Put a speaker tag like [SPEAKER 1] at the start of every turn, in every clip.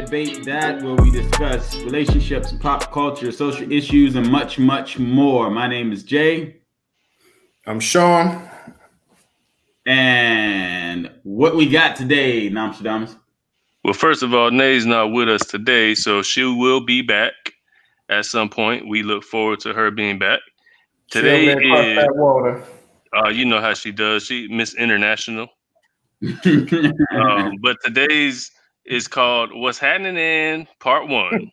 [SPEAKER 1] Debate That, where we discuss relationships, pop culture, social issues, and much, much more. My name is Jay.
[SPEAKER 2] I'm Sean.
[SPEAKER 1] And what we got today, Nostradamus?
[SPEAKER 3] Well, first of all, Nay's not with us today, so she will be back at some point. We look forward to her being back. Today is
[SPEAKER 2] that water.
[SPEAKER 3] You know how she does. She Miss International. But today's is called "What's Happening in Part 1."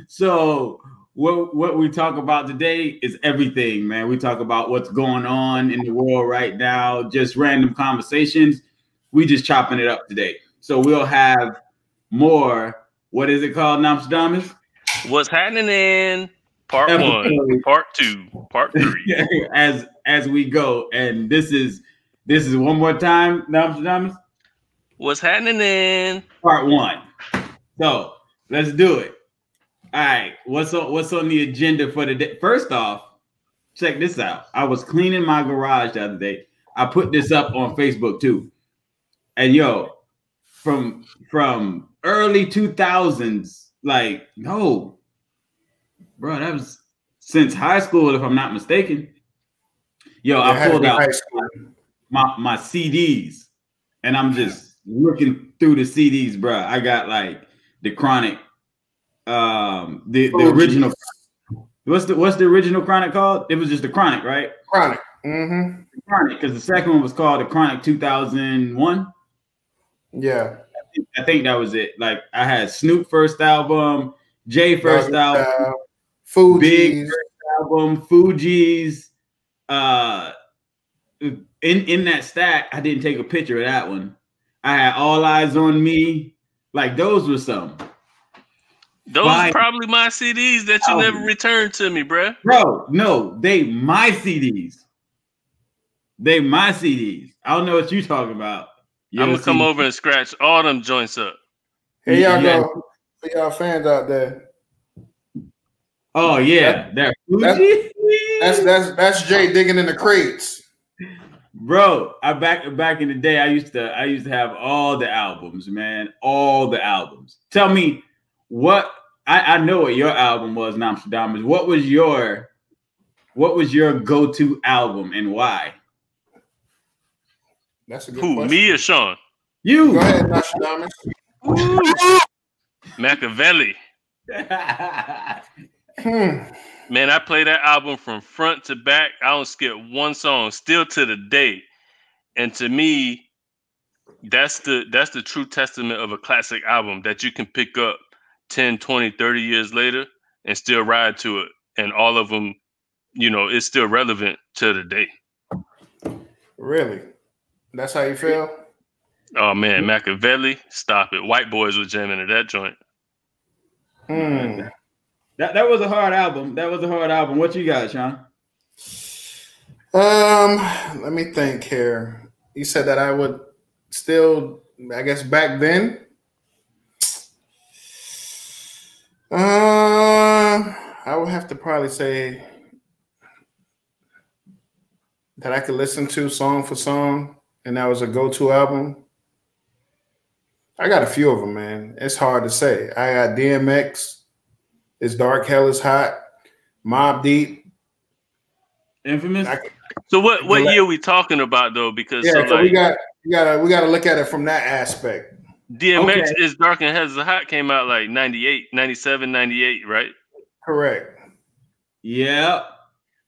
[SPEAKER 1] So what we talk about today is everything, man. We talk about what's going on in the world right now, just random conversations. We just chopping it up today. So we'll have more. What is it called, Nostradamus?
[SPEAKER 3] What's happening in Part 1, Part 2, Part 3.
[SPEAKER 1] as we go. And this is one more time, Nostradamus.
[SPEAKER 3] What's happening in
[SPEAKER 1] Part 1. So let's do it. All right, what's on the agenda for the day? First off, check this out. I was cleaning my garage the other day. I put this up on Facebook too. And yo, from early 2000s, like, no, bro, that was since high school, if I'm not mistaken. Yo, I pulled out my CDs, and I'm just looking through the CDs, bro. I got like the Chronic. The original. What's the original Chronic called? It was just the Chronic, right?
[SPEAKER 2] Chronic. Mm-hmm.
[SPEAKER 1] Chronic, because the second one was called the Chronic 2001.
[SPEAKER 2] Yeah,
[SPEAKER 1] I think that was it. Like, I had Snoop first album, Jay first album,
[SPEAKER 2] Fugees.
[SPEAKER 1] Big first album, Fugees. In that stack, I didn't take a picture of that one. I had All Eyes on Me. Like, those were some.
[SPEAKER 3] Those are probably my CDs that you never returned to me, bruh.
[SPEAKER 1] Bro, no, they my CDs. They my CDs. I don't know what you talking about.
[SPEAKER 3] I'm gonna come over and scratch all them joints up.
[SPEAKER 2] Here y'all go. For y'all fans out there.
[SPEAKER 1] Oh yeah, that's
[SPEAKER 2] Jay digging in the crates.
[SPEAKER 1] Bro, back in the day, I used to have all the albums, man. All the albums. Tell me what I know what your album was, Nostradamus. What was your go-to album and why?
[SPEAKER 2] That's a good question.
[SPEAKER 3] Me or Sean?
[SPEAKER 1] You.
[SPEAKER 2] Go ahead, Nostradamus.
[SPEAKER 3] Machiavelli. Man, I play that album from front to back. I don't skip one song, still to the day. And to me, that's the true testament of a classic album that you can pick up 10, 20, 30 years later and still ride to it. And all of them, it's still relevant to the day.
[SPEAKER 2] Really? That's how you feel?
[SPEAKER 3] Oh, man, Machiavelli, stop it. White boys were jamming to that joint.
[SPEAKER 1] That was a hard album. What you got, Sean?
[SPEAKER 2] Let me think here. You said that I would still, I guess, back then. I would have to probably say that I could listen to song for song, and that was a go-to album. I got a few of them, man. It's hard to say. I got DMX. It's Dark, Hell is Hot, Mobb Deep,
[SPEAKER 1] Infamous.
[SPEAKER 3] So what year are we talking about though? Because
[SPEAKER 2] we gotta look at it from that aspect.
[SPEAKER 3] DMX is Dark and Hell is Hot came out like 98, 97, 98, right?
[SPEAKER 2] Correct.
[SPEAKER 1] Yeah.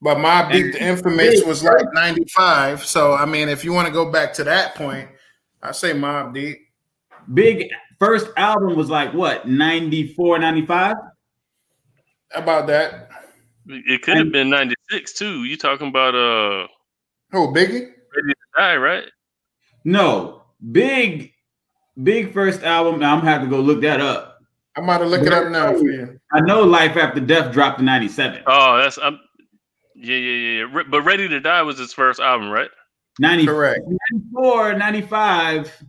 [SPEAKER 2] But Mobb Deep, the Infamous, was like 95. So I mean, if you want to go back to that point, I say Mobb Deep.
[SPEAKER 1] Big first album was like what, 94, 95?
[SPEAKER 2] About that.
[SPEAKER 3] It could have been 96 too. You talking about
[SPEAKER 2] who, Biggie?
[SPEAKER 3] Ready to Die, right?
[SPEAKER 1] No. Big first album. I'm gonna have to go look that up.
[SPEAKER 2] I'm about to look it up now for you.
[SPEAKER 1] I know Life After Death dropped in 97.
[SPEAKER 3] Oh, that's yeah. But Ready to Die was his first album, right?
[SPEAKER 1] 90,
[SPEAKER 2] correct.
[SPEAKER 1] 94, 95,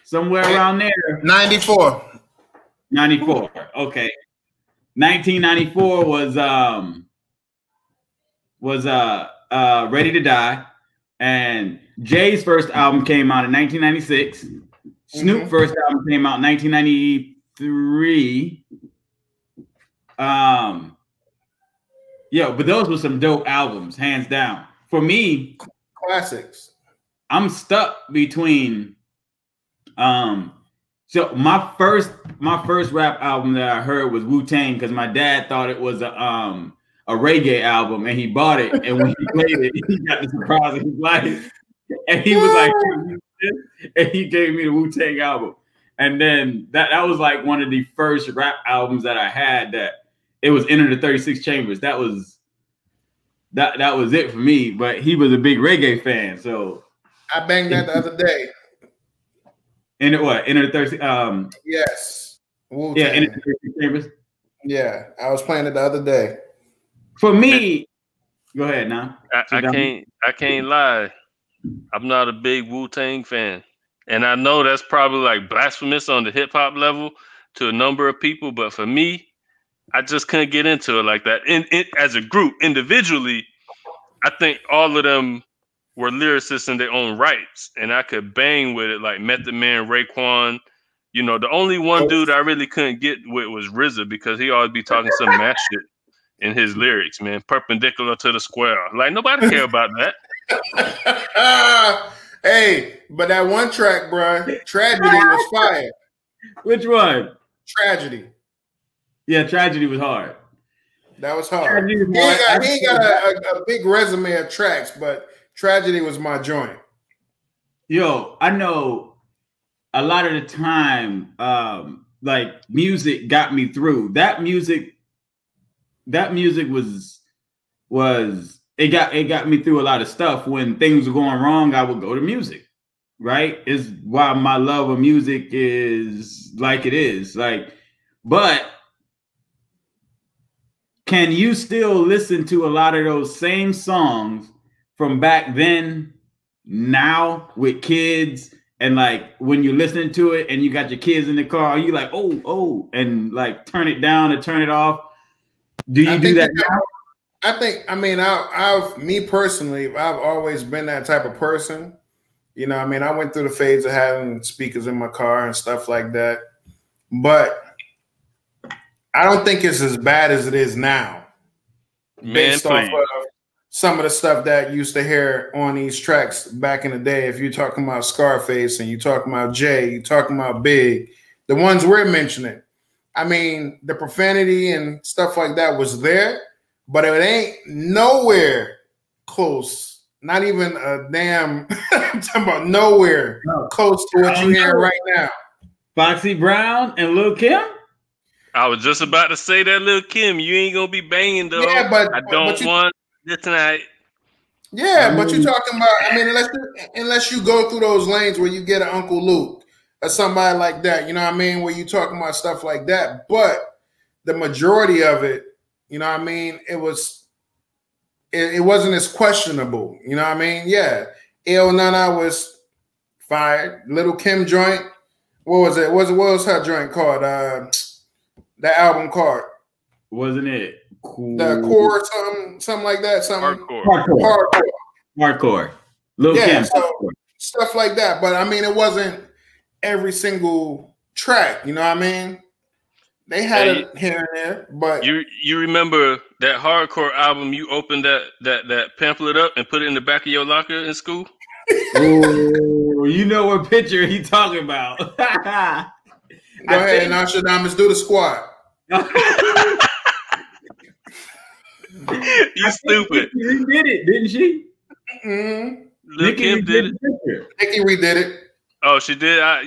[SPEAKER 1] somewhere around there.
[SPEAKER 2] 94.
[SPEAKER 1] 94. Okay. 1994 was Ready to Die, and Jay's first album came out in 1996. Snoop first album came out in 1993. But those were some dope albums, hands down. For me,
[SPEAKER 2] classics.
[SPEAKER 1] I'm stuck between so my first rap album that I heard was Wu-Tang because my dad thought it was a reggae album and he bought it, and when he played it, he got the surprise of his life. And he was like, and he gave me the Wu-Tang album. And then that was like one of the first rap albums that I had that it was Enter the 36 Chambers. That was it for me. But he was a big reggae fan, so
[SPEAKER 2] I banged that the other day.
[SPEAKER 1] Enter the 36
[SPEAKER 2] yes. Wu-Tang.
[SPEAKER 1] Yeah, Enter the 36 Chambers.
[SPEAKER 2] Yeah, I was playing it the other day.
[SPEAKER 1] For me, go ahead now.
[SPEAKER 3] I can't lie. I'm not a big Wu-Tang fan. And I know that's probably like blasphemous on the hip hop level to a number of people, but for me, I just couldn't get into it like that. As a group, individually, I think all of them were lyricists in their own rights, and I could bang with it like Method Man, Raekwon. You know, the only one dude I really couldn't get with was RZA because he always be talking some mad shit in his lyrics, man. Perpendicular to the square. Like, nobody care about that.
[SPEAKER 2] Hey, but that one track, bro, Tragedy was fire.
[SPEAKER 1] Which one?
[SPEAKER 2] Tragedy.
[SPEAKER 1] Yeah, Tragedy was hard.
[SPEAKER 2] That was hard. He ain't got a big resume of tracks, but Tragedy was my joint.
[SPEAKER 1] Yo, I know a lot of the time, like music got me through. That music was it got me through a lot of stuff. When things were going wrong, I would go to music. Right? Is why my love of music is like it is. Like, but can you still listen to a lot of those same songs from back then now with kids? And like when you're listening to it and you got your kids in the car, are you like, oh, and like turn it down or turn it off? Do you do that now? Me personally, I've always been that type of person. You know, I mean, I went through the phase of having speakers in my car and stuff like that. But I don't think it's as bad as it is now. Based off of some of the stuff that you used to hear on these tracks back in the day. If you're talking about Scarface and you're talking about Jay, you're talking about Big, the ones we're mentioning. I mean, the profanity and stuff like that was there, but it ain't nowhere close. Not even a damn, I'm talking about nowhere close to what you're hearing right now. Foxy Brown and Lil Kim?
[SPEAKER 3] I was just about to say that, Lil Kim. You ain't going to be banging, though.
[SPEAKER 2] Yeah, but
[SPEAKER 3] I don't want it tonight.
[SPEAKER 2] Yeah, but you're talking about, I mean, unless you go through those lanes where you get an Uncle Luke or somebody like that, you know what I mean, where you talking about stuff like that. But the majority of it, you know what I mean, it wasn't as questionable, you know what I mean? Yeah, Il Nana was fired. Little Kim joint, what was it? What was her joint called? That album called?
[SPEAKER 1] Wasn't it? Cool.
[SPEAKER 2] The core, something like that.
[SPEAKER 1] Hardcore. Lil Kim.
[SPEAKER 2] So stuff like that. But I mean, it wasn't every single track. You know what I mean? They had it here and there. But
[SPEAKER 3] you remember that hardcore album? You opened that pamphlet up and put it in the back of your locker in school.
[SPEAKER 2] Oh,
[SPEAKER 1] you know what picture he talking about?
[SPEAKER 2] Go ahead, Nostradamus, do the squat.
[SPEAKER 3] You stupid.
[SPEAKER 1] She did it, didn't she?
[SPEAKER 2] Mm-hmm.
[SPEAKER 3] Lil' Kim did it.
[SPEAKER 2] Nicki redid it.
[SPEAKER 3] Oh, she did. A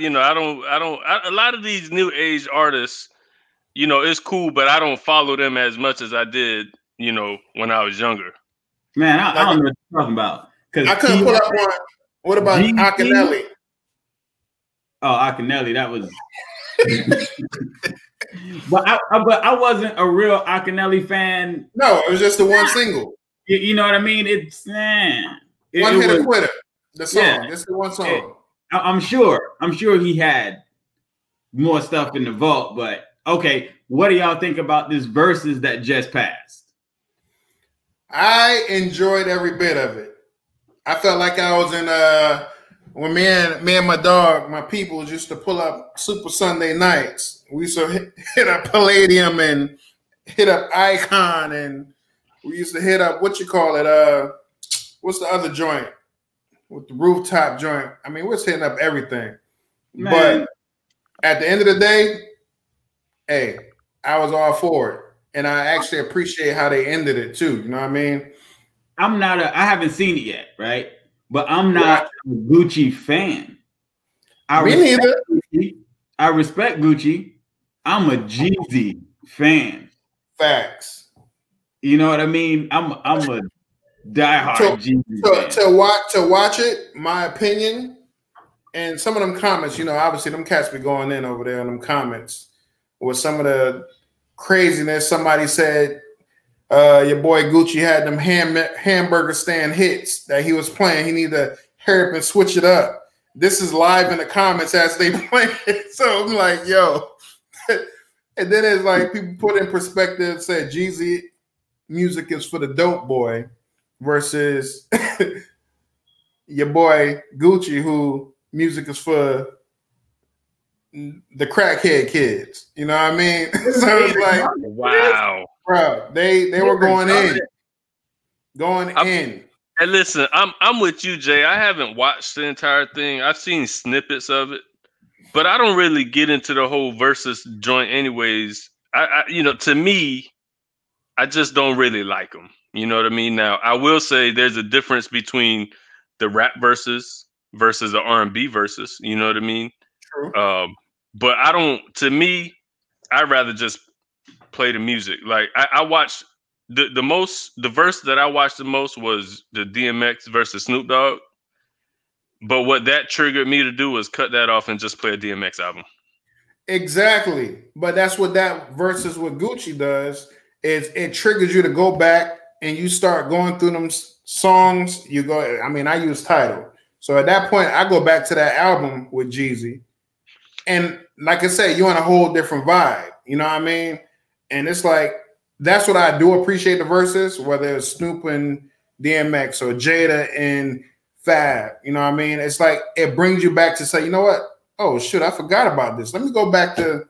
[SPEAKER 3] lot of these new age artists, you know, it's cool, but I don't follow them as much as I did, you know, when I was younger.
[SPEAKER 1] Man, I don't know what you're talking about.
[SPEAKER 2] I couldn't pull up one. What about Akinelli?
[SPEAKER 1] Oh, Akinelli, that was. But I wasn't a real Akinelli fan.
[SPEAKER 2] No, it was just the one single.
[SPEAKER 1] You know what I mean? It's
[SPEAKER 2] one hit a quitter. The song.
[SPEAKER 1] Yeah,
[SPEAKER 2] it's the one song.
[SPEAKER 1] I'm sure he had more stuff in the vault, but okay. What do y'all think about this verses that just passed?
[SPEAKER 2] I enjoyed every bit of it. I felt like I was in when me and my dog, my people used to pull up Super Sunday nights. We used to hit up Palladium and hit up Icon, and we used to hit up what's the other joint with the rooftop joint? I mean, we're hitting up everything. Man. But at the end of the day, hey, I was all for it. And I actually appreciate how they ended it too. You know what I mean?
[SPEAKER 1] I haven't seen it yet, right? But I'm not a Gucci fan.
[SPEAKER 2] Me neither.
[SPEAKER 1] I respect Gucci. I'm a Jeezy fan.
[SPEAKER 2] Facts.
[SPEAKER 1] You know what I mean? I'm a diehard Jeezy
[SPEAKER 2] fan. To watch it, my opinion, and some of them comments, you know, obviously them cats be going in over there in them comments with some of the craziness. Somebody said your boy Gucci had them hamburger stand hits that he was playing. He need to hurry up and switch it up. This is live in the comments as they play it. So I'm like, yo. And then it's like people put in perspective, said Jeezy music is for the dope boy versus your boy Gucci, who music is for the crackhead kids. You know what I mean? So it's like,
[SPEAKER 3] wow,
[SPEAKER 2] bro, they were going in.
[SPEAKER 3] And listen, I'm with you, Jay. I haven't watched the entire thing. I've seen snippets of it, but I don't really get into the whole versus joint anyways. I you know, to me, I just don't really like them. You know what I mean? Now, I will say there's a difference between the rap versus the R&B versus, you know what I mean?
[SPEAKER 2] True.
[SPEAKER 3] But to me, I'd rather just play the music. Like I watched the verse that I watched the most was the DMX versus Snoop Dogg. But what that triggered me to do was cut that off and just play a DMX album. Exactly.
[SPEAKER 2] But that's what that versus what Gucci does is it triggers you to go back and you start going through them songs. You go, I mean, I use Tidal. So at that point, I go back to that album with Jeezy. And like I said, you're on a whole different vibe. You know what I mean? And it's like, that's what I do appreciate the verses, whether it's Snoop and DMX or Jada and Fab. You know what I mean? It's like, it brings you back to say, you know what? Oh, shit, I forgot about this. Let me go back to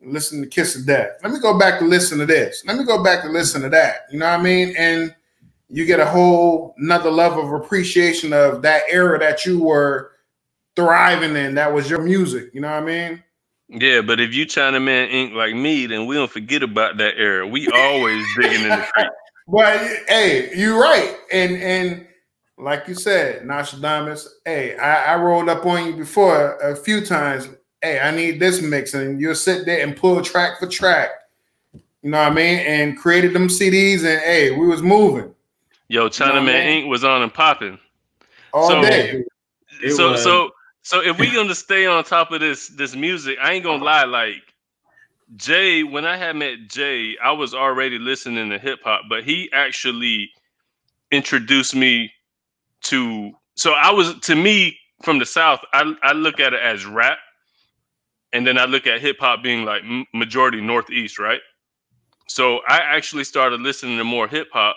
[SPEAKER 2] listen to Kiss of Death. Let me go back to listen to this. Let me go back to listen to that. You know what I mean? And you get a whole another level of appreciation of that era that you were thriving in. That was your music. You know what I mean?
[SPEAKER 3] Yeah, but if you Chinaman Inc. like me, then we don't forget about that era. We always digging in the street.
[SPEAKER 2] But hey, you're right. And like you said, Nostradamus, hey, I rolled up on you before a few times. Hey, I need this mix. And you'll sit there and pull track for track. You know what I mean? And created them CDs and hey, we was moving.
[SPEAKER 3] Yo, Chinaman Inc. was on and popping.
[SPEAKER 2] All day.
[SPEAKER 3] So if we gonna stay on top of this music, I ain't gonna lie, like Jay, when I had met Jay, I was already listening to hip hop, but he actually introduced me to me from the South, I look at it as rap, and then I look at hip hop being like majority Northeast, right? So I actually started listening to more hip hop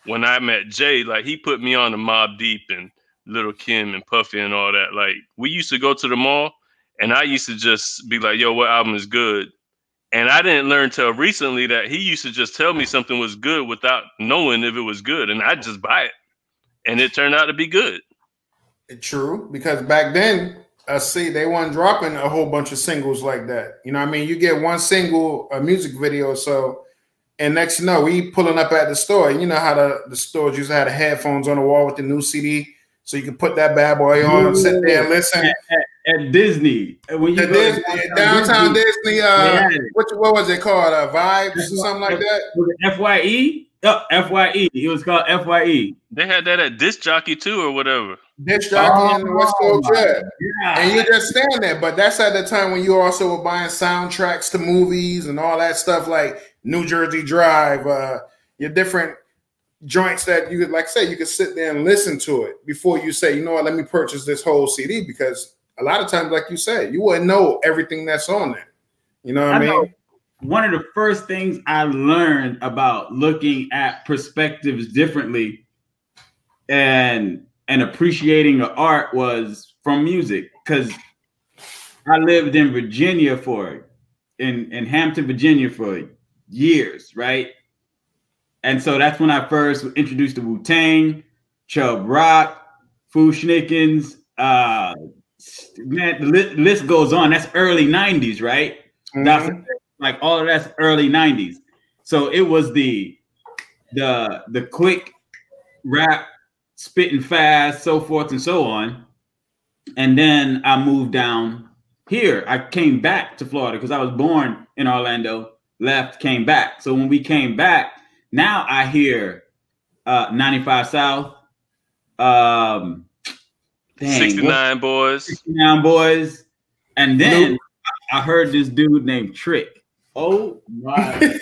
[SPEAKER 3] when I met Jay. Like he put me on the Mobb Deep and Little Kim and Puffy and all that. Like we used to go to the mall and I used to just be like, yo, what album is good? And I didn't learn till recently that he used to just tell me something was good without knowing if it was good. And I'd just buy it. And it turned out to be good.
[SPEAKER 2] True. Because back then, they weren't dropping a whole bunch of singles like that. You know what I mean? You get one single, a music video or so, and next you know, we pulling up at the store. You know how the stores used to have the headphones on the wall with the new CD, so you can put that bad boy on, sit there and listen.
[SPEAKER 1] At Disney, when you
[SPEAKER 2] go downtown Disney, what was it called? Vibes or something like that?
[SPEAKER 1] Was it FYE? Oh, FYE. It was called FYE.
[SPEAKER 3] They had that at Disc Jockey too, or whatever.
[SPEAKER 2] Disc Jockey and West Coast Jet. Yeah. And you just stand there. But that's at the time when you also were buying soundtracks to movies and all that stuff, like New Jersey Drive, your different joints that you could, like say, you could sit there and listen to it before you say, you know what, let me purchase this whole CD, because a lot of times, like you said, you wouldn't know everything that's on there. You know what I mean?
[SPEAKER 1] One of the first things I learned about looking at perspectives differently, and and appreciating the art was from music, because I lived in Virginia in Hampton, Virginia for years, right? And so that's when I first was introduced to Wu-Tang, Chubb Rock, Foo Schnickens. Man, the list goes on. That's early 90s, right? Mm-hmm. That's like all of that's early 90s. So it was the quick rap, spitting fast, so forth and so on. And then I moved down here. I came back to Florida because I was born in Orlando, left, came back. So when we came back, now I hear 95 South,
[SPEAKER 3] 69 Boys.
[SPEAKER 1] 69 Boys. And then I heard this dude named Trick. Oh my.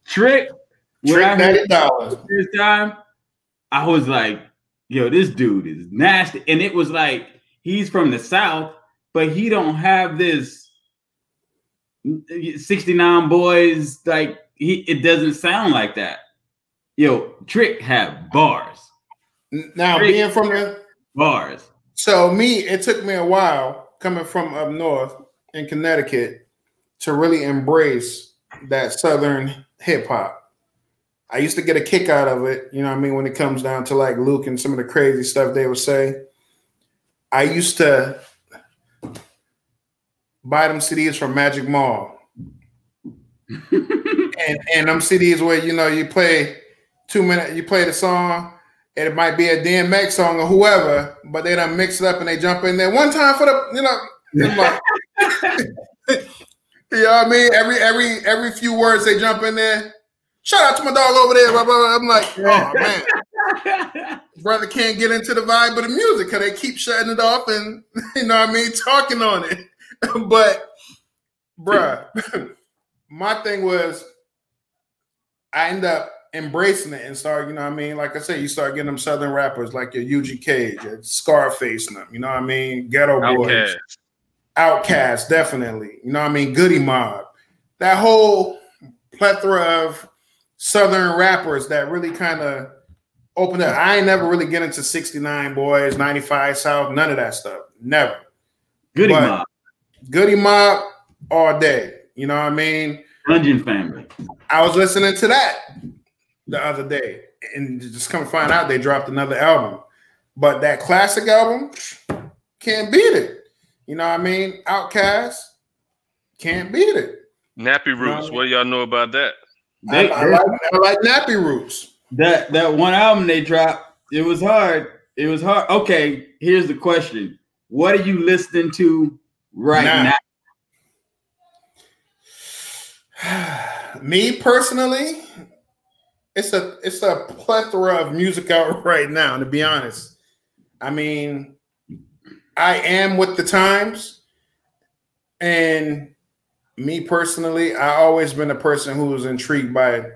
[SPEAKER 1] Trick. When I heard this time, I was like, yo, this dude is nasty. And it was like, he's from the South, but he don't have this 69 Boys. Like, it doesn't sound like that. Yo, Trick have bars.
[SPEAKER 2] Now, Trick being from the
[SPEAKER 1] bars.
[SPEAKER 2] So it took me a while coming from up north in Connecticut to really embrace that Southern hip hop. I used to get a kick out of it, you know what I mean, when it comes down to like Luke and some of the crazy stuff they would say. I used to buy them CDs from Magic Mall. and them CDs where, you know, you play 2 minutes, you play the song, and it might be a DMX song or whoever, but they done mix it up and they jump in there one time for the, you know, like, you know what I mean? Every few words they jump in there. Shout out to my dog over there. Blah, blah, blah. I'm like, oh man, brother can't get into the vibe of the music because they keep shutting it off and, you know what I mean, talking on it. But, bruh, my thing was, I end up embracing it and start, you know what I mean? Like I said, you start getting them Southern rappers like your UGK, your Scarface, and them, you know what I mean? Ghetto Boys, Outkast, definitely. You know what I mean? Goody Mob. That whole plethora of Southern rappers that really kind of opened up. I ain't never really get into 69 Boys, 95 South, none of that stuff. Never.
[SPEAKER 1] Goody Mob.
[SPEAKER 2] Goody Mob all day. You know what I mean?
[SPEAKER 1] Dungeon Family.
[SPEAKER 2] I was listening to that the other day and just come find out they dropped another album. But that classic album, can't beat it. You know what I mean? Outkast, can't beat it.
[SPEAKER 3] Nappy Roots, what do y'all know about that?
[SPEAKER 2] I like Nappy Roots.
[SPEAKER 1] That one album they dropped, it was hard. It was hard. Okay, here's the question. What are you listening to right now?
[SPEAKER 2] Me personally, it's a plethora of music out right now, to be honest. I mean, I am with the times, and me personally, I always been a person who was intrigued by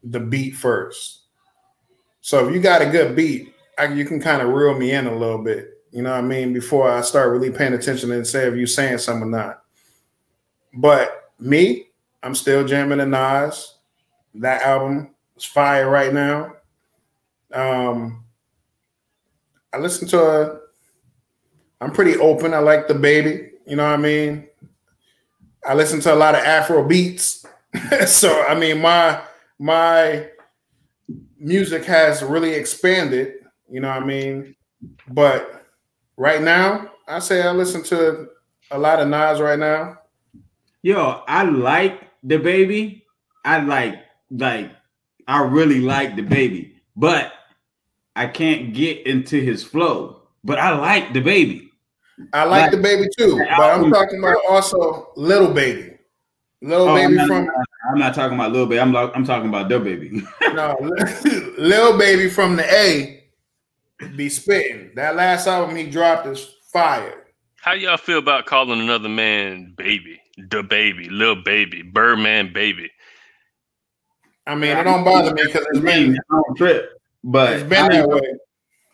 [SPEAKER 2] the beat first. So if you got a good beat, you can kind of reel me in a little bit, you know what I mean, before I start really paying attention and say if you're saying something or not. But me, I'm still jamming the Nas. That album is fire right now. I listen to I'm pretty open. I like the Baby, you know what I mean? I listen to a lot of Afro beats. So, I mean, my music has really expanded, you know what I mean? But right now, I say I listen to a lot of Nas right now.
[SPEAKER 1] Yo, I like the Baby. I really like the Baby, but I can't get into his flow. But I like the Baby.
[SPEAKER 2] I like the Baby too, but I'm talking about also Little Baby. Baby
[SPEAKER 1] I'm not talking about Lil Baby. I'm talking about the Baby.
[SPEAKER 2] No, Lil Baby from the A be spitting. That last album he dropped is fire.
[SPEAKER 3] How y'all feel about calling another man Baby, the Baby, Lil Baby, Birdman Baby?
[SPEAKER 2] I mean, it don't bother me because it's been
[SPEAKER 1] trip, but
[SPEAKER 2] it's been that way.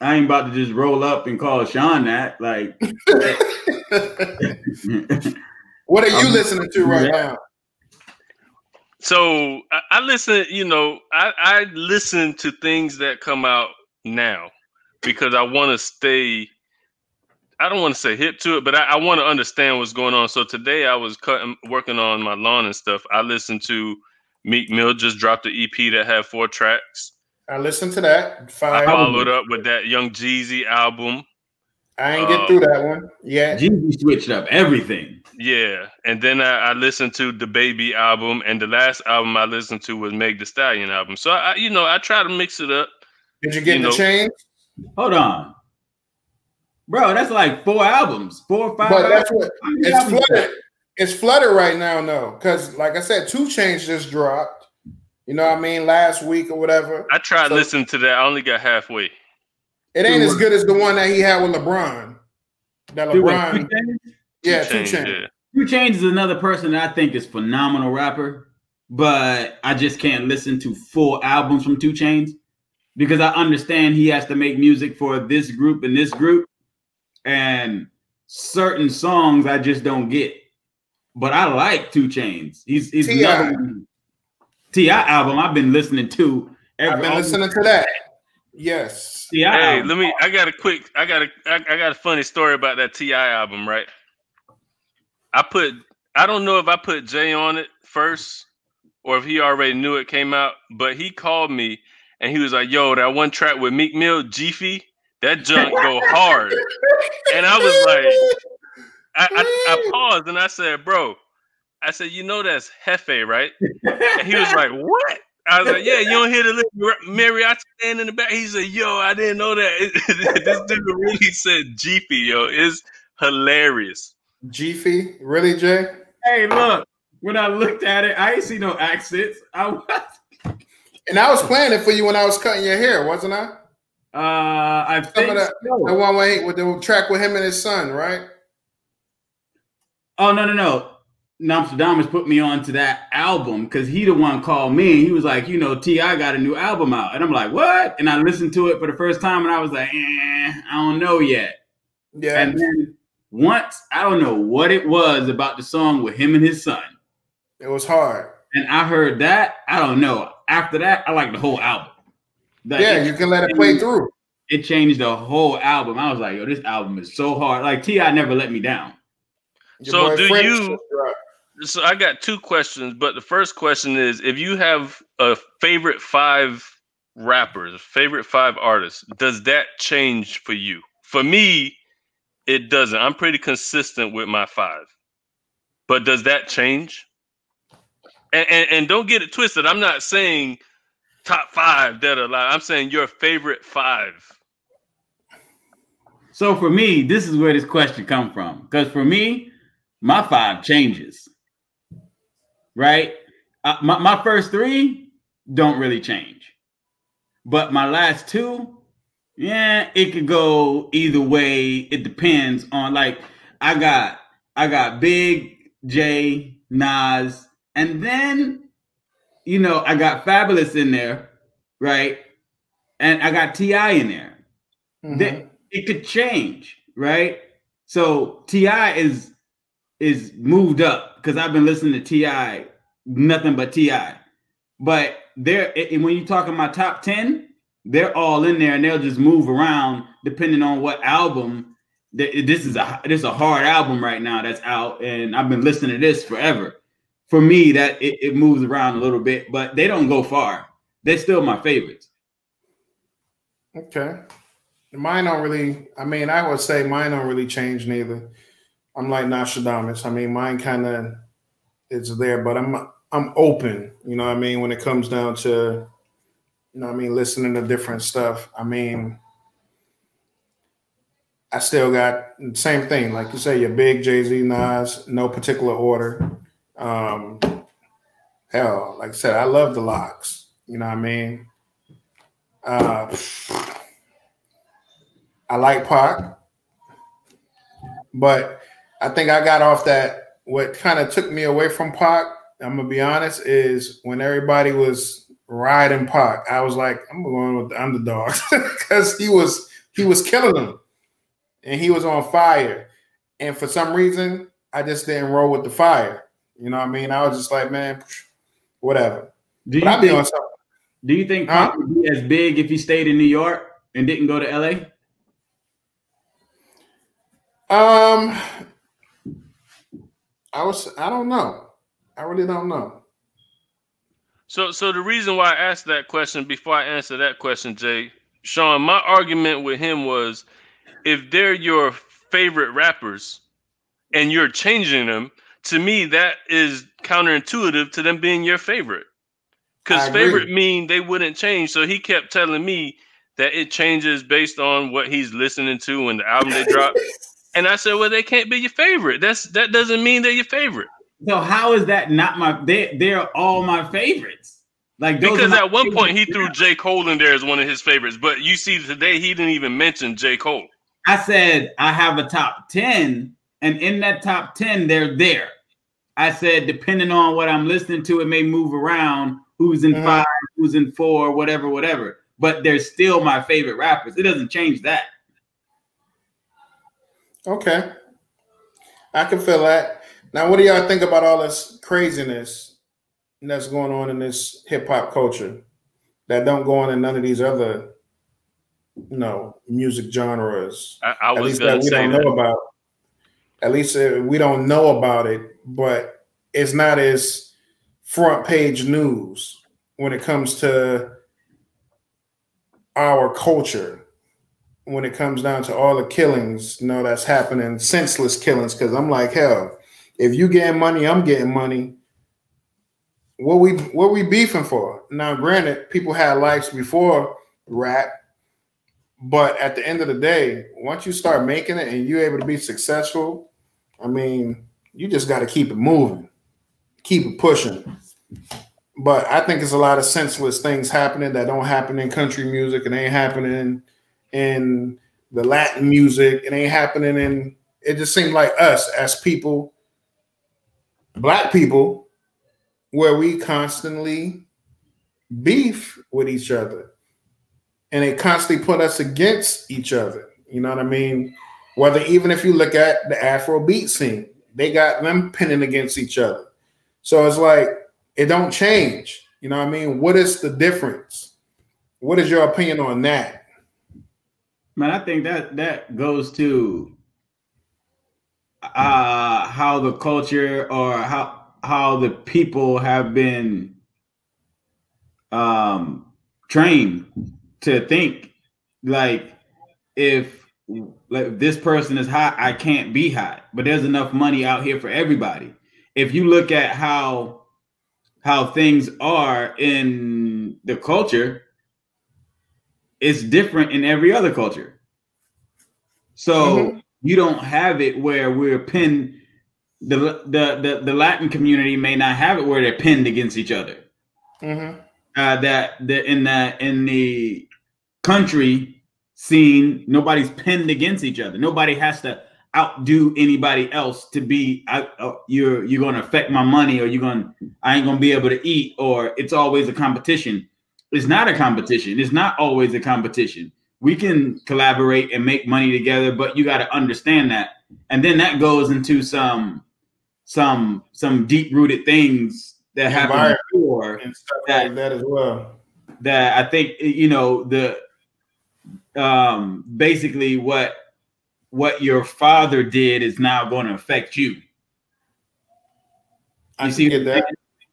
[SPEAKER 1] I ain't about to just roll up and call Sean that. Like,
[SPEAKER 2] what are you listening to right now?
[SPEAKER 3] So I listen, I listen to things that come out now because I want to stay. I don't want to say hip to it, but I want to understand what's going on. So today I was working on my lawn and stuff. I listened to Meek Mill just dropped the EP that had 4 tracks.
[SPEAKER 2] I listened to that.
[SPEAKER 3] I followed up with that Young Jeezy album.
[SPEAKER 2] I ain't get through that one yet.
[SPEAKER 1] Jeezy switched up everything.
[SPEAKER 3] Yeah, and then I listened to the Baby album, and the last album I listened to was Meg Thee Stallion album. So I try to mix it up.
[SPEAKER 2] Did you get the change?
[SPEAKER 1] Hold on, bro. That's like 4 albums, 4 or 5.
[SPEAKER 2] But that's what it's flooded. It's flooded right now, no, because like I said, 2 Chainz just dropped. You know what I mean? Last week or whatever.
[SPEAKER 3] I tried listening to that. I only got halfway.
[SPEAKER 2] It ain't as good as the one that he had with LeBron. That LeBron. Yeah, 2 Chainz.
[SPEAKER 3] Yeah.
[SPEAKER 1] 2 Chainz is another person that I think is phenomenal rapper, but I just can't listen to full albums from 2 Chainz because I understand he has to make music for this group and this group, and certain songs I just don't get. But I like 2 Chainz. He's another T.I. album I've been listening to.
[SPEAKER 2] I've been listening to that. Yes.
[SPEAKER 3] Hey, I got a funny story about that T.I. album, right? I don't know if I put Jay on it first or if he already knew it came out, but he called me and he was like, yo, that one track with Meek Mill, Jiffy, that junk go hard. And I was like, I paused and I said, bro, that's Hefe, right? And he was like, what? I was like, yeah, you don't hear the little mariachi stand in the back? He said, yo, I didn't know that. This dude really said Jiffy, yo. It's hilarious.
[SPEAKER 2] Jiffy? Really, Jay?
[SPEAKER 1] Hey, look. When I looked at it, I ain't see no accents.
[SPEAKER 2] And I was playing it for you when I was cutting your hair, wasn't I?
[SPEAKER 1] I think so.
[SPEAKER 2] The one with the track with him and his son, right?
[SPEAKER 1] Oh, no. Nostradamus put me on to that album because he the one called me. He was like, T.I. got a new album out. And I'm like, what? And I listened to it for the first time and I was like, I don't know yet.
[SPEAKER 2] Yeah.
[SPEAKER 1] And then once, I don't know what it was about the song with him and his son.
[SPEAKER 2] It was hard.
[SPEAKER 1] And I heard that. I don't know. After that, I like the whole album.
[SPEAKER 2] You can let it play through.
[SPEAKER 1] It changed the whole album. I was like, yo, this album is so hard. Like T.I. never let me down.
[SPEAKER 3] So So I got 2 questions, but the first question is, if you have a favorite 5 rappers, favorite 5 artists, does that change for you? For me, it doesn't. I'm pretty consistent with my 5. But does that change? And don't get it twisted. I'm not saying top 5 that are alive. I'm saying your favorite 5.
[SPEAKER 1] So for me, this is where this question comes from. Because for me, my 5 changes. Right? My first 3 don't really change. But my last 2, it could go either way. It depends on, like, I got Big, Jay, Nas, and then, I got Fabulous in there, right? And I got T.I. in there. Mm-hmm. It could change, right? So T.I. is moved up because I've been listening to T.I. nothing but T.I. But when you talk about top 10, they're all in there and they'll just move around depending on what album. This is a hard album right now that's out, and I've been listening to this forever. For me, that it moves around a little bit, but they don't go far. They're still my favorites.
[SPEAKER 2] Okay. Mine don't really, I would say mine don't really change neither. I'm like Nostradamus. Mine kind of is there, but I'm open, when it comes down to, listening to different stuff. I still got the same thing. Like you say, your Big, Jay-Z, Nas, no particular order. Hell, like I said, I love the Locks. I like Pac, but I think I got off that. What kind of took me away from Pac, I'm gonna be honest, is when everybody was riding Pac, I was like, I'm going with the underdogs because he was killing them and he was on fire. And for some reason, I just didn't roll with the fire. I was just like, man, whatever.
[SPEAKER 1] Do
[SPEAKER 2] but
[SPEAKER 1] you
[SPEAKER 2] I'll be
[SPEAKER 1] think,
[SPEAKER 2] on something.
[SPEAKER 1] do you think Pop would be as big if he stayed in New York and didn't go to LA?
[SPEAKER 2] I don't know. I really don't know.
[SPEAKER 3] So the reason why I asked that question before I answer that question, Jay, Sean, my argument with him was if they're your favorite rappers and you're changing them, to me that is counterintuitive to them being your favorite. Because favorite mean they wouldn't change. So he kept telling me that it changes based on what he's listening to and the album they drop. And I said, well, they can't be your favorite. That doesn't mean they're your favorite.
[SPEAKER 1] So how is that not my? They're all my favorites. Like those
[SPEAKER 3] because at one point he threw J. Cole in there as one of his favorites, but you see today he didn't even mention J. Cole.
[SPEAKER 1] I said I have a top 10, and in that top 10, they're there. I said depending on what I'm listening to, it may move around. Who's in 5, who's in 4, whatever. But they're still my favorite rappers. It doesn't change that.
[SPEAKER 2] Okay, I can feel that. Now, what do y'all think about all this craziness that's going on in this hip hop culture that don't go on in none of these other, music genres?
[SPEAKER 3] I was going to say
[SPEAKER 2] know about. At least we don't know about it, but it's not as front page news when it comes to our culture. When it comes down to all the killings, that's happening, senseless killings. Because I'm like, hell, if you getting money, I'm getting money. What we beefing for? Now, granted, people had lives before rap, but at the end of the day, once you start making it and you're able to be successful, I mean, you just got to keep it moving, keep it pushing. But I think there's a lot of senseless things happening that don't happen in country music. It ain't happening in the Latin music. It ain't happening in. It just seems like us as people, Black people, where we constantly beef with each other, and they constantly put us against each other. You know what I mean? Whether even if you look at the Afrobeat scene, they got them pinning against each other. So it's like it don't change. You know what I mean? What is the difference? What is your opinion on that?
[SPEAKER 1] Man, I think that goes to how the culture or how the people have been trained to think. Like if this person is hot, I can't be hot. But there's enough money out here for everybody. If you look at how things are in the culture, it's different in every other culture. So you don't have it where we're pinned. The Latin community may not have it where they're pinned against each other. In the country scene, nobody's pinned against each other. Nobody has to outdo anybody else to be. You're going to affect my money, or I ain't going to be able to eat, or it's always a competition. It's not a competition. It's not always a competition. We can collaborate and make money together, but you got to understand that. And then that goes into some deep-rooted things that happen before
[SPEAKER 2] and stuff like that as well.
[SPEAKER 1] That I think basically what your father did is now going to affect you.
[SPEAKER 2] I see that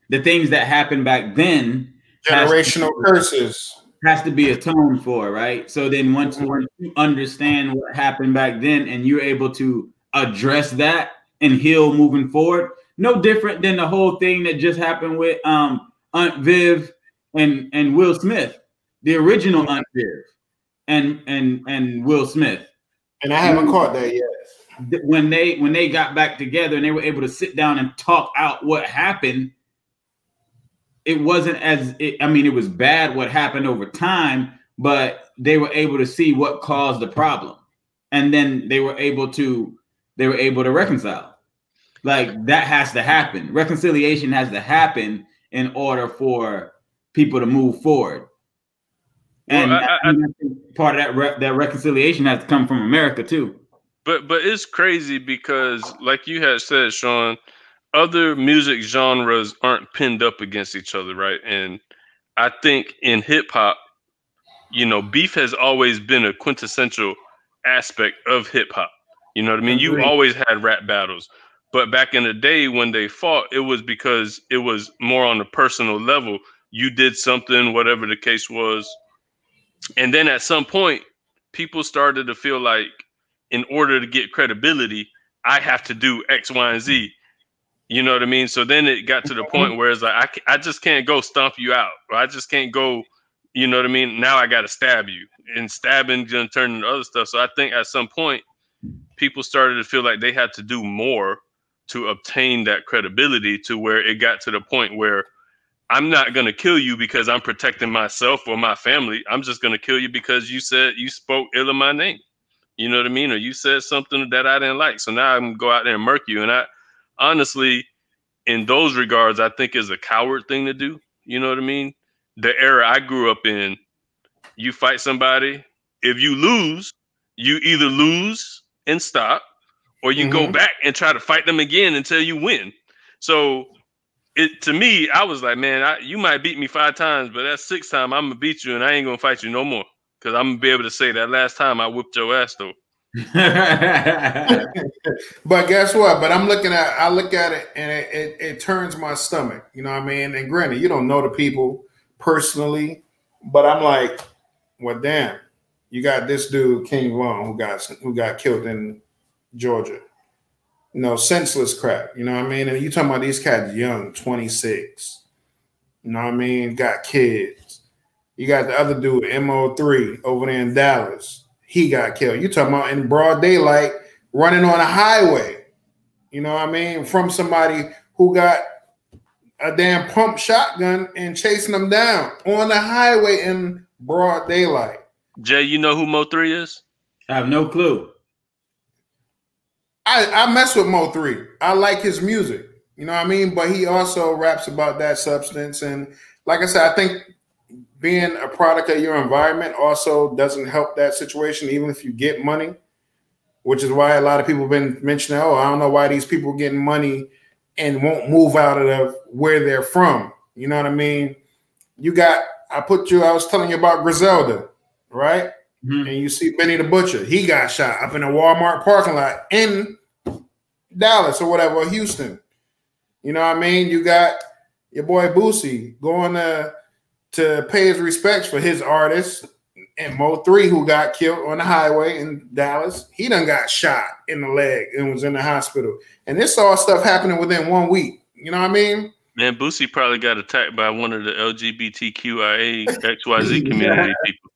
[SPEAKER 1] the things that happened back then.
[SPEAKER 2] Generational curses
[SPEAKER 1] has to be atoned for, right? So then once you understand what happened back then and you're able to address that and heal moving forward, no different than the whole thing that just happened with Aunt Viv and Will Smith, the original Aunt Viv and Will Smith.
[SPEAKER 2] And I haven't caught that yet.
[SPEAKER 1] When they got back together and they were able to sit down and talk out what happened, it wasn't it was bad what happened over time, but they were able to see what caused the problem. And then they were able to reconcile. Like that has to happen. Reconciliation has to happen in order for people to move forward. And I think part of that reconciliation has to come from America too.
[SPEAKER 3] But it's crazy because, like you had said, Sean, other music genres aren't pinned up against each other, right? And I think in hip hop, you know, beef has always been a quintessential aspect of hip hop. You know what I mean? You
[SPEAKER 2] Agreed.
[SPEAKER 3] always had rap battles. But back in the day when they fought, it was because it was more on a personal level. You did something, whatever the case was. And then at some point, people started to feel like in order to get credibility, I have to do X, Y, and Z. You know what I mean? So then it got to the point where it's like, I just can't go stomp you out. Or I just can't go, you know what I mean? Now I got to stab you. And stabbing gonna turn into other stuff. So I think at some point, people started to feel like they had to do more to obtain that credibility, to where it got to the point where I'm not going to kill you because I'm protecting myself or my family. I'm just going to kill you because you said you spoke ill of my name. You know what I mean? Or you said something that I didn't like. So now I'm going to go out there and murk you. And I honestly, in those regards, I think is a coward thing to do. You know what I mean? The era I grew up in, you fight somebody. If you lose, you either lose and stop, or you go back and try to fight them again until you win. So it, to me, I was like, man, you might beat me 5 times, but that 6th time, I'm going to beat you and I ain't going to fight you no more. Because I'm going to be able to say that last time I whooped your ass, though.
[SPEAKER 2] But guess what? But I look at it and it turns my stomach. You know what I mean? And granted, you don't know the people personally, but I'm like, well, damn, you got this dude, King Von, who got killed in Georgia. You know, senseless crap. You know what I mean? And you talking about these cats young, 26. You know what I mean? Got kids. You got the other dude, MO3, over there in Dallas. He got killed. You talking about in broad daylight, running on a highway. You know what I mean? From somebody who got a damn pump shotgun and chasing them down on the highway in broad daylight.
[SPEAKER 3] Jay, you know who Mo3 is?
[SPEAKER 1] I have no clue.
[SPEAKER 2] I mess with Mo3. I like his music. You know what I mean? But he also raps about that substance. And like I said, I think being a product of your environment also doesn't help that situation, even if you get money, which is why a lot of people have been mentioning, oh, I don't know why these people getting money and won't move out of where they're from. You know what I mean? I was telling you about Griselda, right? Mm-hmm. And you see Benny the Butcher. He got shot up in a Walmart parking lot in Dallas or whatever, or Houston. You know what I mean? You got your boy Boosie going to pay his respects for his artist, and Mo3, who got killed on the highway in Dallas. He done got shot in the leg and was in the hospital. And this all stuff happening within 1 week. You know what I mean?
[SPEAKER 3] Man, Boosie probably got attacked by one of the LGBTQIA XYZ community people.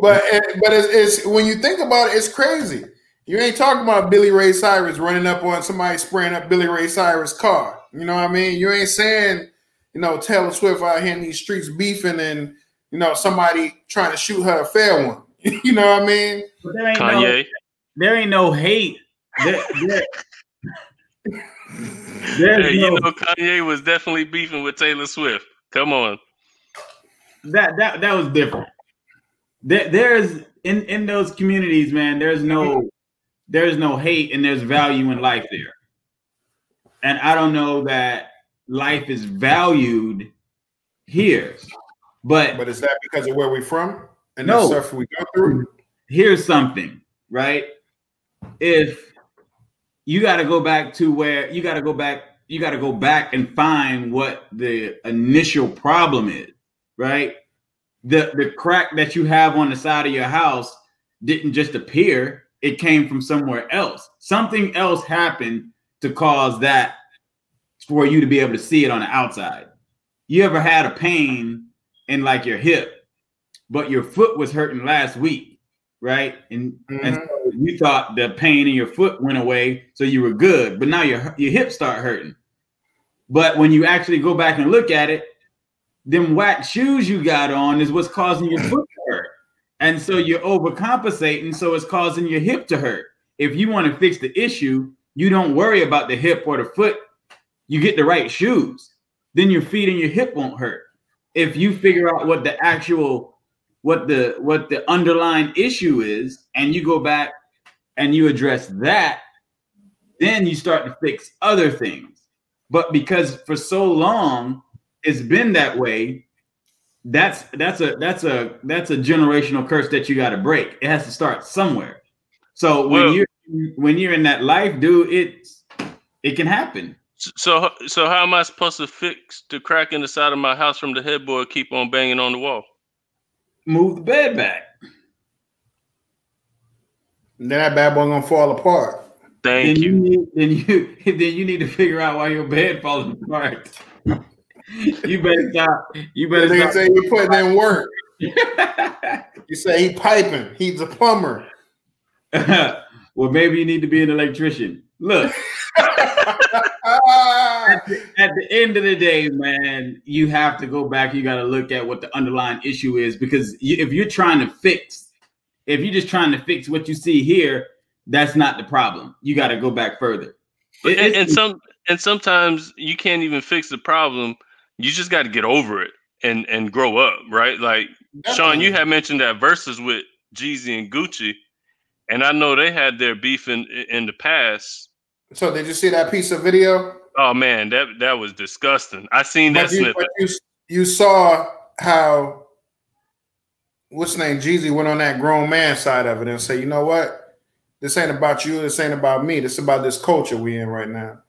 [SPEAKER 2] But it's when you think about it, it's crazy. You ain't talking about Billy Ray Cyrus running up on somebody spraying up Billy Ray Cyrus' car. You know what I mean? You ain't saying, you know, Taylor Swift out here in these streets beefing and, you know, somebody trying to shoot her a fair one. You know what I mean?
[SPEAKER 1] But there ain't
[SPEAKER 3] Kanye.
[SPEAKER 1] There ain't no hate. You
[SPEAKER 3] know, Kanye was definitely beefing with Taylor Swift. Come on.
[SPEAKER 1] That was different. There's in those communities, man, there's no hate and there's value in life there. And I don't know that life is valued here. But
[SPEAKER 2] is that because of where we're from and
[SPEAKER 1] no,
[SPEAKER 2] the stuff we go through?
[SPEAKER 1] Here's something, right? If you got to go back to where you got to go back and find what the initial problem is, right? The crack that you have on the side of your house didn't just appear. It came from somewhere else. Something else happened to cause that for you to be able to see it on the outside. You ever had a pain in like your hip, but your foot was hurting last week, right? And so you thought the pain in your foot went away, so you were good, but now your hip start hurting. But when you actually go back and look at it, them whack shoes you got on is what's causing your foot to hurt. And so you're overcompensating, so it's causing your hip to hurt. If you want to fix the issue, you don't worry about the hip or the foot. You get the right shoes. Then your feet and your hip won't hurt. If you figure out what the underlying issue is, and you go back and you address that, then you start to fix other things. But because for so long it's been that way, that's a generational curse that you got to break. It has to start somewhere. So when you're in that life, dude, it can happen.
[SPEAKER 3] So how am I supposed to fix the crack in the side of my house from the headboard keep on banging on the wall?
[SPEAKER 1] Move the bed back.
[SPEAKER 2] Then that bad boy gonna fall apart.
[SPEAKER 3] Thank you.
[SPEAKER 1] Then you need to figure out why your bed falling apart. You better stop. You better stop.
[SPEAKER 2] Say you're putting in work. You say he piping. He's a plumber.
[SPEAKER 1] Well, maybe you need to be an electrician. Look. At the end of the day, man, you have to go back. You got to look at what the underlying issue is, because if you're just trying to fix what you see here, that's not the problem. You got to go back further.
[SPEAKER 3] And sometimes you can't even fix the problem. You just got to get over it and grow up, right? Like Sean, you had mentioned that verses with Jeezy and Gucci, and I know they had their beef in the past.
[SPEAKER 2] So did you see that piece of video?
[SPEAKER 3] Oh man, that was disgusting. I seen that snippet.
[SPEAKER 2] You saw how what's his name, Jeezy, went on that grown man side of it and say, you know what? This ain't about you. This ain't about me. This is about this culture we in right now.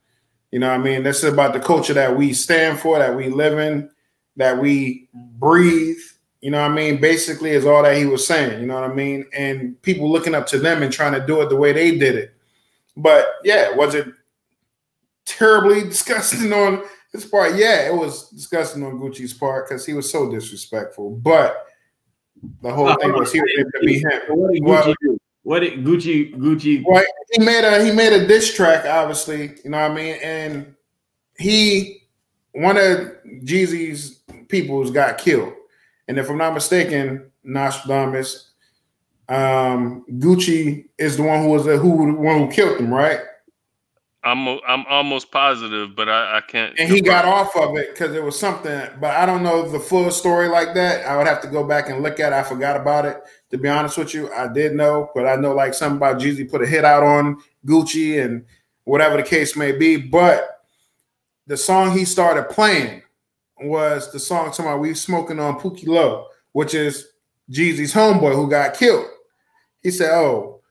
[SPEAKER 2] You know what I mean? This is about the culture that we stand for, that we live in, that we breathe. You know what I mean? Basically is all that he was saying. You know what I mean? And people looking up to them and trying to do it the way they did it. But yeah, was it terribly disgusting on his part? Yeah, it was disgusting on Gucci's part because he was so disrespectful. But the whole thing was he was able to be him.
[SPEAKER 1] What did Gucci?
[SPEAKER 2] Well, he made a diss track, obviously. You know what I mean? And one of Jeezy's peoples got killed. And if I'm not mistaken, Nostradamus, Gucci is the one who killed him, right?
[SPEAKER 3] I'm almost positive, but I can't.
[SPEAKER 2] And he got off of it because it was something, but I don't know the full story like that. I would have to go back and look at it. I forgot about it. To be honest with you, I did know, but I know like something about Jeezy put a hit out on Gucci and whatever the case may be. But the song he started playing was the song talking about "We Smoking on Pookie Low," which is Jeezy's homeboy who got killed. He said, "Oh,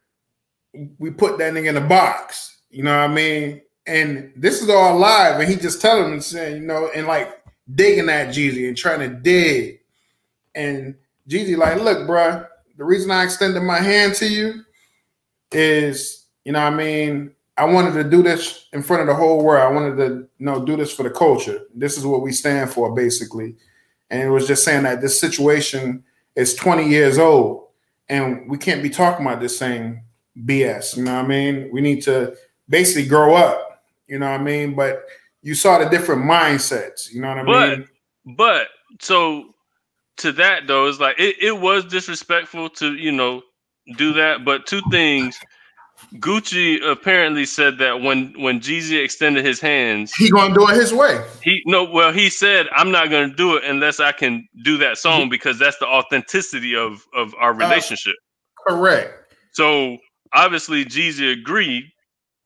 [SPEAKER 2] we put that nigga in a box." You know what I mean? And this is all live, and he just telling him and saying, you know, and like digging at Jeezy and trying to dig. And Jeezy like, look, bro, the reason I extended my hand to you is, you know what I mean, I wanted to do this in front of the whole world. I wanted to, you know, do this for the culture. This is what we stand for, basically. And it was just saying that this situation is 20 years old, and we can't be talking about this same BS. You know what I mean? We need to basically grow up, you know what I mean? But you saw the different mindsets, you know what I mean?
[SPEAKER 3] But so to that though, it's like it was disrespectful to, you know, do that. But two things, Gucci apparently said that when Jeezy extended his hands,
[SPEAKER 2] he gonna do it his way.
[SPEAKER 3] He said, I'm not gonna do it unless I can do that song because that's the authenticity of our relationship.
[SPEAKER 2] Correct.
[SPEAKER 3] So obviously Jeezy agreed.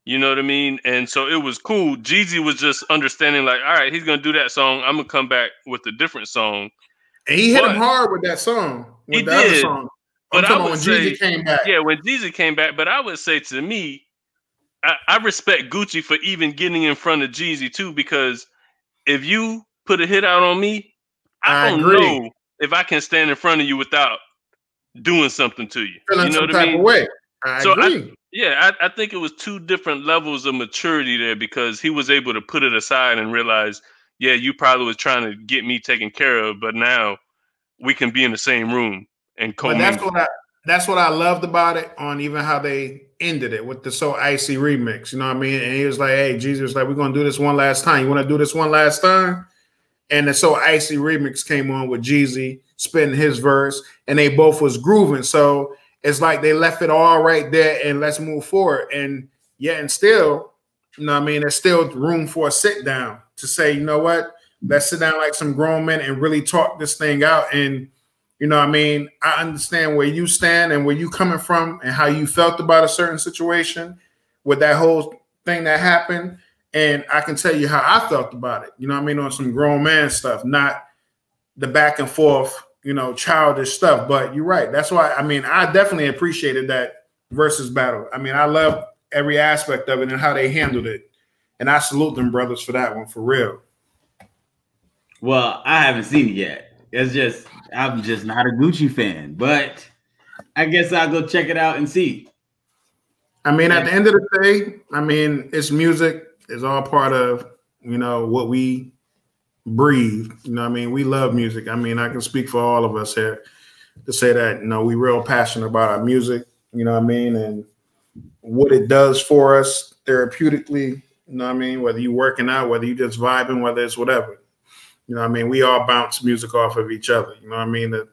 [SPEAKER 3] You know what I mean? And so it was cool. Jeezy was just understanding like, all right, he's going to do that song. I'm going to come back with a different song.
[SPEAKER 2] And he hit him hard with that song.
[SPEAKER 3] He did. Other song. But I would say,
[SPEAKER 2] Jeezy came back.
[SPEAKER 3] Yeah, when Jeezy came back. But I would say to me, I respect Gucci for even getting in front of Jeezy too, because if you put a hit out on me, I don't know if I can stand in front of you without doing something to you.
[SPEAKER 2] Feeling
[SPEAKER 3] you know
[SPEAKER 2] some type of way. I agree.
[SPEAKER 3] I think it was two different levels of maturity there because he was able to put it aside and realize, yeah, you probably was trying to get me taken care of, but now we can be in the same room and co-mingle.
[SPEAKER 2] That's what I loved about it on even how they ended it with the So Icy remix. You know what I mean? And he was like, hey, Jeezy was like, we're going to do this one last time. You want to do this one last time? And the So Icy remix came on with Jeezy spitting his verse, and they both was grooving. So it's like they left it all right there and let's move forward. And yeah, and still, you know what I mean, there's still room for a sit down to say, you know what, let's sit down like some grown men and really talk this thing out. And, you know what I mean, I understand where you stand and where you coming from and how you felt about a certain situation with that whole thing that happened, and I can tell you how I felt about it. You know what I mean? On some grown man stuff, not the back and forth, you know, childish stuff. But you're right. That's why, I mean, I definitely appreciated that versus battle. I mean, I love every aspect of it and how they handled it. And I salute them brothers for that one, for real.
[SPEAKER 1] Well, I haven't seen it yet. I'm just not a Gucci fan, but I guess I'll go check it out and see.
[SPEAKER 2] I mean, at the end of the day, I mean, it's music. It's all part of, you know, what we breathe. You know what I mean? We love music. I mean, I can speak for all of us here to say that, you know, we real passionate about our music, you know what I mean? And what it does for us therapeutically, you know what I mean? Whether you working out, whether you just vibing, whether it's whatever. You know what I mean? We all bounce music off of each other. You know what I mean? That,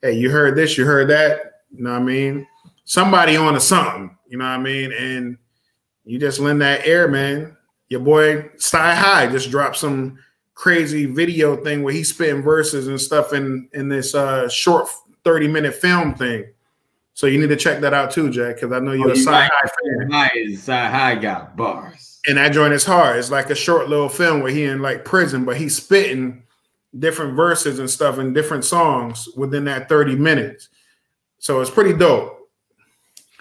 [SPEAKER 2] hey, you heard this, you heard that. You know what I mean? Somebody on to something, you know what I mean? And you just lend that air, man. Your boy Sky High just dropped some crazy video thing where he's spitting verses and stuff in this short 30-minute film thing. So you need to check that out too, Jack, because I know you're a Sky High fan.
[SPEAKER 1] Sky High got bars.
[SPEAKER 2] And that joint is hard. It's like a short little film where he in like prison, but he's spitting different verses and stuff in different songs within that 30 minutes. So it's pretty dope.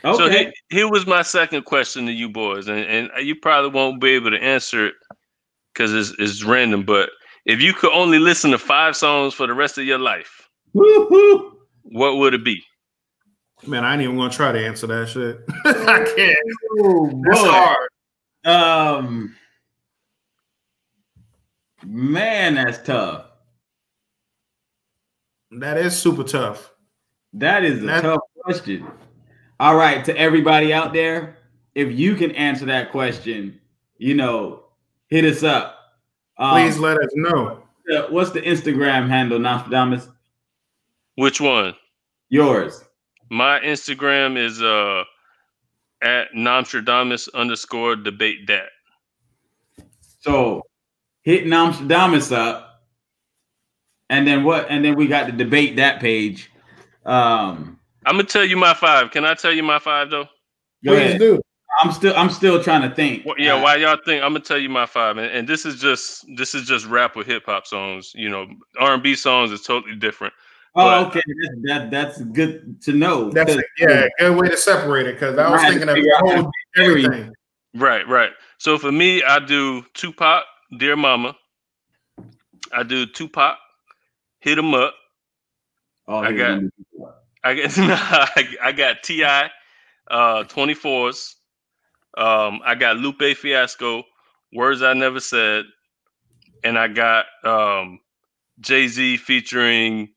[SPEAKER 3] Okay. So here was my second question to you boys, and you probably won't be able to answer it because it's random. But if you could only listen to 5 songs for the rest of your life,
[SPEAKER 1] woo-hoo,
[SPEAKER 3] what would it be?
[SPEAKER 2] Man, I ain't even gonna try to answer that shit. I can't.
[SPEAKER 1] Oh,
[SPEAKER 2] that's hard.
[SPEAKER 1] Man, that's tough.
[SPEAKER 2] That is super tough.
[SPEAKER 1] That is a tough question. All right, to everybody out there, if you can answer that question, you know, hit us up.
[SPEAKER 2] Please let us know.
[SPEAKER 1] What's the Instagram handle, Nostradamus?
[SPEAKER 3] Which one?
[SPEAKER 1] Yours.
[SPEAKER 3] My Instagram is at Nostradamus_debate that.
[SPEAKER 1] So hit Nostradamus up, and then what? And then we got the debate that page.
[SPEAKER 3] I'm gonna tell you my 5. Can I tell you my 5 though?
[SPEAKER 1] Go ahead. Do. I'm still trying to think.
[SPEAKER 3] Well, yeah, while y'all think, I'm gonna tell you my 5, and this is just rap or hip hop songs. You know, R&B songs is totally different.
[SPEAKER 1] Oh, okay, that's good to know.
[SPEAKER 2] That's good way to separate it because I was thinking of whole everything.
[SPEAKER 3] Right. So for me, I do Tupac, Dear Mama. I do Tupac, Hit 'Em Up.
[SPEAKER 1] Oh,
[SPEAKER 3] I got T.I. 24s. I got Lupe Fiasco, Words I Never Said, and I got Jay-Z featuring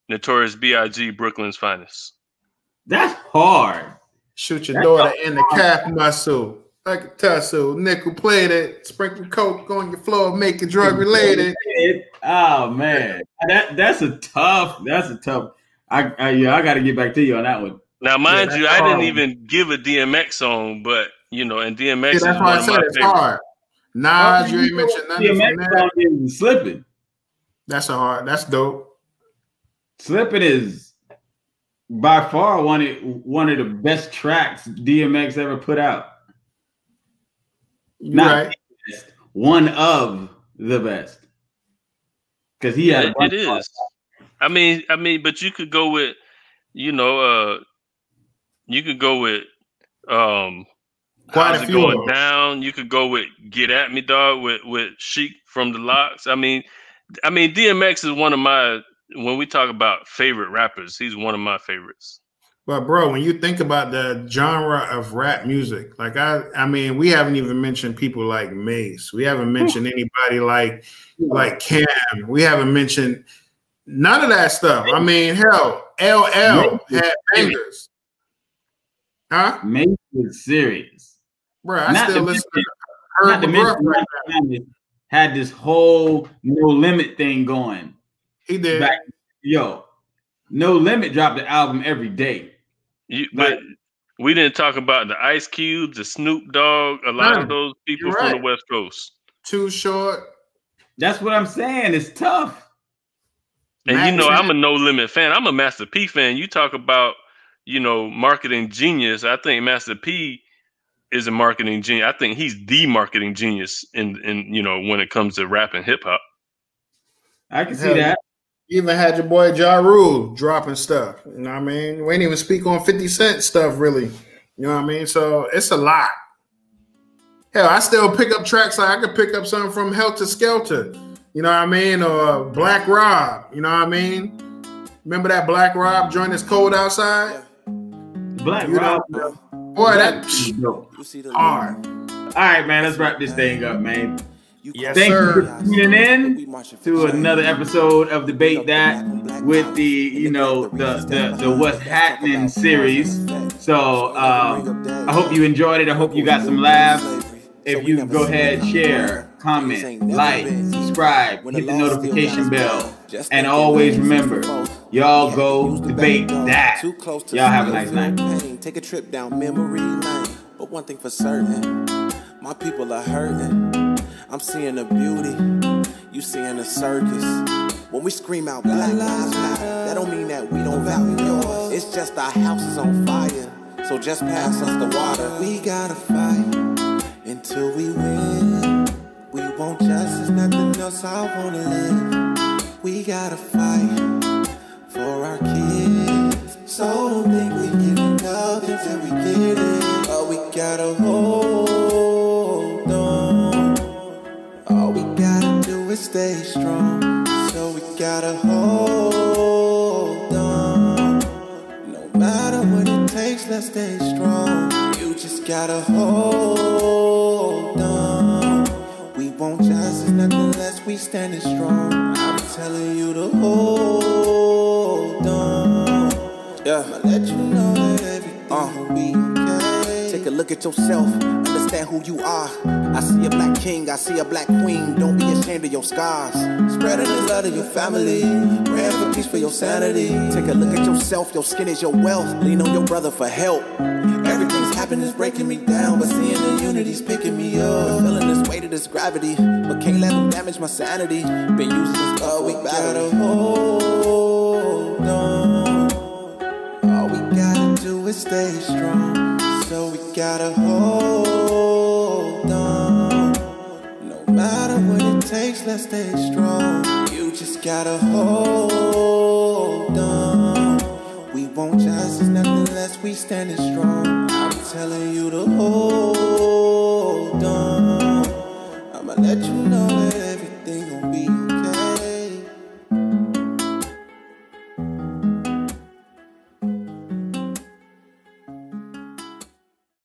[SPEAKER 3] Notorious B.I.G. Brooklyn's Finest.
[SPEAKER 1] That's hard.
[SPEAKER 2] Shoot your daughter in the calf muscle. Like a tussle. Nickel plated. Sprinkle coke on your floor. Make it drug related.
[SPEAKER 1] Oh man. That's a tough. I got to get back to you on that one.
[SPEAKER 3] Now, mind you, I didn't even give a DMX song, but you know, and DMX is
[SPEAKER 2] that's
[SPEAKER 3] one
[SPEAKER 2] why I
[SPEAKER 3] of
[SPEAKER 2] said
[SPEAKER 3] my
[SPEAKER 2] it's
[SPEAKER 3] favorites.
[SPEAKER 2] hard. Nas, you ain't mentioned nothing from that.
[SPEAKER 1] Is Slipping.
[SPEAKER 2] That's that's dope.
[SPEAKER 1] Slipping is by far one of the best tracks DMX ever put out. Not
[SPEAKER 2] right.
[SPEAKER 1] Best, one of the best. Because he had
[SPEAKER 3] it is. I mean, but you could go with, you know, you could go with
[SPEAKER 2] Quite
[SPEAKER 3] How's
[SPEAKER 2] a
[SPEAKER 3] It
[SPEAKER 2] few
[SPEAKER 3] Going Down. You could go with Get At Me Dog with Sheik from the Locks. I mean DMX is one of my, when we talk about favorite rappers, he's one of my favorites.
[SPEAKER 2] But bro, when you think about the genre of rap music, like I mean, we haven't even mentioned people like Mace. We haven't mentioned anybody like Cam. We haven't mentioned none of that stuff. I mean, hell, LL had bangers. Huh?
[SPEAKER 1] Mace was serious.
[SPEAKER 2] Bro, I still listen to Herb McGruff right now.
[SPEAKER 1] Had this whole No Limit thing going.
[SPEAKER 2] He did.
[SPEAKER 1] No Limit dropped the album every day.
[SPEAKER 3] But we didn't talk about the Ice Cube, the Snoop Dogg, a lot of those people from the West Coast.
[SPEAKER 2] Too Short.
[SPEAKER 1] That's what I'm saying. It's tough.
[SPEAKER 3] And you know, I'm a No Limit fan. I'm a Master P fan. You talk about, you know, marketing genius. I think Master P is a marketing genius. I think he's the marketing genius in when it comes to rap and hip hop.
[SPEAKER 1] I can see that.
[SPEAKER 2] You even had your boy Ja Rule dropping stuff. You know what I mean? We ain't even speak on 50 Cent stuff, really. You know what I mean? So it's a lot. Hell, I still pick up tracks. Like I could pick up something from Helter Skelter. You know what I mean? Or Black Rob. You know what I mean? Remember that Black Rob joint is cold outside?
[SPEAKER 1] Black Rob.
[SPEAKER 2] Boy, that's hard.
[SPEAKER 1] All right, man. Let's wrap this thing up, man.
[SPEAKER 2] Yes,
[SPEAKER 1] Thank
[SPEAKER 2] sir.
[SPEAKER 1] you for tuning in to another episode of Debate That with the What's Happening series. So I hope you enjoyed it. I hope you got some laughs. If you go ahead, share, comment, like, subscribe, hit the notification bell, and always remember, y'all go debate that. Y'all have a nice night.
[SPEAKER 4] Take a trip down memory lane, but one thing for certain, my people are hurting. I'm seeing the beauty, you seeing the circus. When we scream out Black Lives Matter, that don't mean that we don't value yours. It's just our house is on fire, so just pass us the water. We gotta fight until we win. We want justice, nothing else I wanna live. We gotta fight for our kids. So don't think we get enough until we get it. Oh, we gotta hold on. All we gotta do is stay strong. So we gotta hold on. No matter what it takes, let's stay strong. You just gotta hold on. We want justice, nothing less, we standing strong. I'm telling you to hold on. Yeah, I'ma let you know that everything will be okay. Take a look at yourself, understand who you are. I see a black king, I see a black queen. Don't be ashamed of your scars. Spreading the love of your family, praying for peace for your sanity. Take a look at yourself, your skin is your wealth. Lean on your brother for help. Everything's happening is breaking me down, but seeing the unity's picking me up. Feeling this weight of this gravity, but can't let them damage my sanity. Been using this love, we gotta hold on. All we gotta do is stay strong. So we gotta hold on. No matter what it takes, let's stay strong. You just gotta hold on. We want justice, nothing less, we standing strong. I'm telling you to hold on. I'ma let you know that